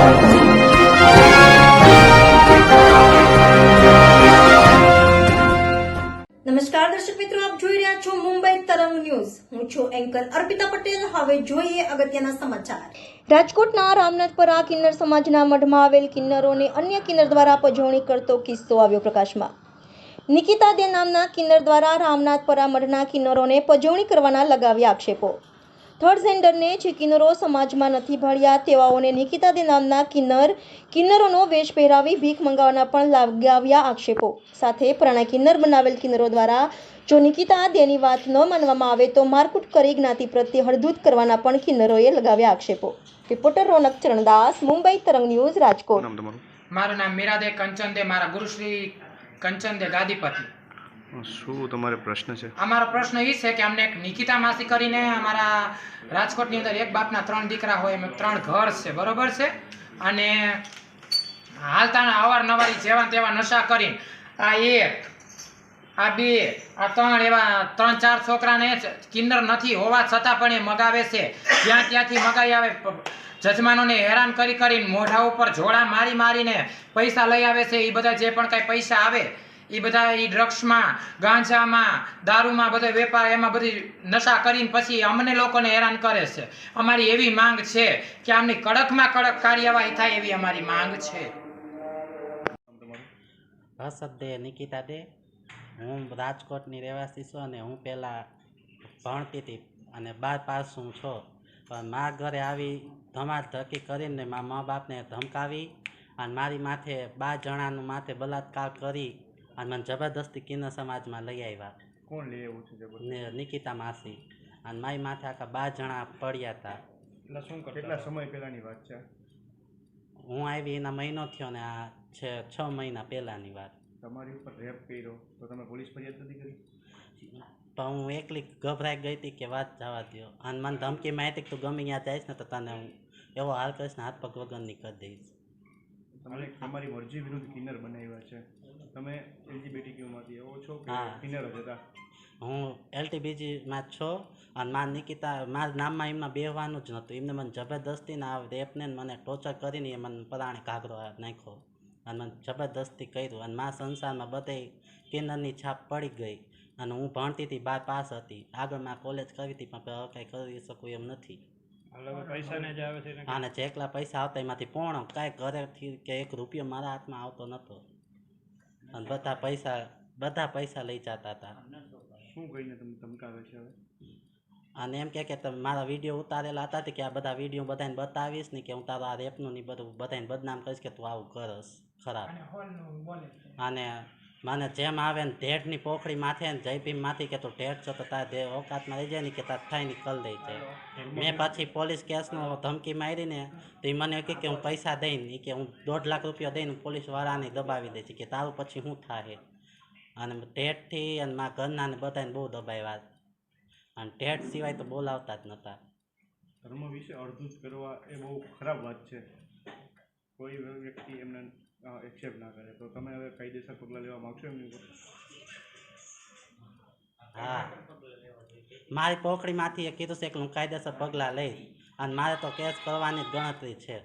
નમસ્કાર દર્શક મિત્રો, આપ જોઈ રહ્યા છો મુંબઈ તરંગ ન્યૂઝ. હું છું એન્કર અર્પિતા પટેલ. હવે જોઈએ અગત્યના સમાચાર. રાજકોટના રામનાથપરા કિન્નર સમાજના મઢમાં આવેલ કિન્નરોને અન્ય કિન્નર દ્વારા પજવણી કરતો કિસ્સો આવ્યો પ્રકાશમાં. નિકિતા દે નામના કિન્નર દ્વારા રામનાથપરા મઢના કિન્નરોને પજવણી કરવાના લગાવ્યા આક્ષેપો. થર્ડ જેન્ડરને જે કિન્નરો સમાજમાં નથી ભાળ્યા તેવાઓને નિકિતા દે નામના કિન્નરોનો વેશ પહેરાવી ભીખ મંગાવવાના પણ લગાવ્યા આક્ષેપો. સાથે પ્રણય કિન્નર બનાવેલ કિન્નરો દ્વારા જો નિકિતા દેની વાત ન માનવામાં આવે તો મારકૂટ કરી જ્ઞાતિ પ્રત્યે હળધૂત કરવાના પણ કિન્નરોએ લગાવ્યા આક્ષેપો. રિપોર્ટર રોનક ચરણદાસ, મુંબઈ તરંગ ન્યૂઝ, રાજકોટ. મારું નામ મીરાદે કંચન દે, મારા ગુરુશ્રી કંચન દે ગાદીપતિ. શું તમારો પ્રશ્ન છે? અમારો પ્રશ્ન એ છે કે અમને એક નિકિતા માસી કરીને અમારા રાજકોટની અંદર એક બાપના 3 દીકરા હોય, એમ 3 ઘર છે, બરોબર છે. અને હાલતા અવારનવાર જેવા તેવા નશા કરીને આ 1 આ 2 આ 3 એવા 3-4 છોકરાને કિન્નર નથી હોવા છતાં પણ એ મગાવે છે. ત્યાંથી મગાવી આવે, જજમાનોને હેરાન કરીને મોઢા ઉપર જોડા મારીને પૈસા લઈ આવે છે. એ બધા જે પણ કાંઈ પૈસા આવે એ બધા એ ડ્રગ્સમાં, ગાંજામાં, દારૂમાં બધો વેપાર, એમાં બધી નશા કરીને પછી અમને લોકોને હેરાન કરે છે. અમારી એવી માંગ છે કે આમની કડકમાં કડક કાર્યવાહી થાય એવી અમારી માંગ છે. હર્ષદ દે, નિકિતા દે. હું રાજકોટની રહેવાસી છું અને હું પહેલાં ભણતી હતી અને 12 પાસ છું. પણ મારા ઘરે આવી ધમાધકી કરીને મારા મા બાપને ધમકાવી અને મારી માથે 12 જણાનું માથે બલાત્કાર કરી અને મને જબરદસ્તી કિન્નર સમાજમાં લઈ આવ્યા. કોણ લઈ આવ્યું છે? નિકિતા માસી. અને મારી માથે આખા 12 જણા પડ્યા હતા. કેટલા સમય પહેલાની વાત છે? હું આવી એના મહિનો થયો ને આ છે 6 મહિના પહેલાંની વાત. તમારી ઉપર રેપ કર્યો તો તમે પોલીસ ફરિયાદ નથી કરી? તો હું એકલી ગભરાઈ ગઈ હતી કે વાત જવા દો. અને મને ધમકી માહિતી કે તું ગમે ત્યાં જઈશ ને તો તને હું એવો હાલ કરીશ ને હાથ પગ વગરની કરી દઈશ. તમારી મરજી વિરુદ્ધ કિન્નર બનાવ્યા છે. તમે એલજીબીટીક્યુમાંથી એવો છો કે કિન્નર જ હતા? હું એલટીબીજીમાં છો અને મારા નિકિતા મારા નામમાં એમના બેહવાનું જ નહોતું. એમને મને જબરદસ્તીને આ રેપને મને ટોર્ચર કરીને એ મને પરાણે ઘાઘરો નાખ્યો અને મને જબરદસ્તી કર્યું. અને મારા સંસારમાં બધે કિન્નરની છાપ પડી ગઈ. અને હું ભણતી હતી, 12 પાસ હતી, આગળ માં કોલેજ કરી હતી, પણ હવે કાંઈ કરી શકું એમ નથી. અને જેટલા પૈસા આવતા એમાંથી પોણો કાંઈ ઘરેથી કે 1 રૂપિયો મારા હાથમાં આવતો નહોતો. અને બધા પૈસા લઈ જતા હતા. શું કહીને તમે ધમકાવે છે હવે? અને એમ કે તમે મારા વિડીયો ઉતારેલા હતા કે આ બધા વિડીયો બધાને બતાવીશ ને કે હું તારા રેપનું ને બધું બધાને બદનામ કરીશ કે તું આવું કરસ ખરાબ. અને મને જેમ આવે ને ઢેઢની પોખડી માથે ને જય ભીમમાંથી કે તું ઢેઢ છો તો તારે ઓકાતમાં રહી જાય ને કે તાર થાય ને કરી દઈ છે. મેં પછી પોલીસ કેસનો ધમકી મારીને તો એ મને કહે કે હું પૈસા દઈને કે હું 1.5 લાખ રૂપિયા દઈને પોલીસવાળાને દબાવી દે છે કે તારું પછી શું થાય. અને ઢેઢથી અને મારા ઘરનાને બધાને બહુ દબાવ્યા. અને ઢેઢ સિવાય તો બોલાવતા જ નહોતા. ધર્મ વિશે અડધૂત કરવા એ બહુ ખરાબ વાત છે. કોઈ વ્યક્તિ એમને એક્સેપ્ટ ના કરે તો તમે હવે કાયદેસર પગલાં લેવા માગશો એમની ઉપર? હા, મારી પોખડીમાંથી એ કીધું છે કે હું કાયદેસર પગલાં લઈશ અને મારે તો કેસ કરવાની જ ગણતરી છે.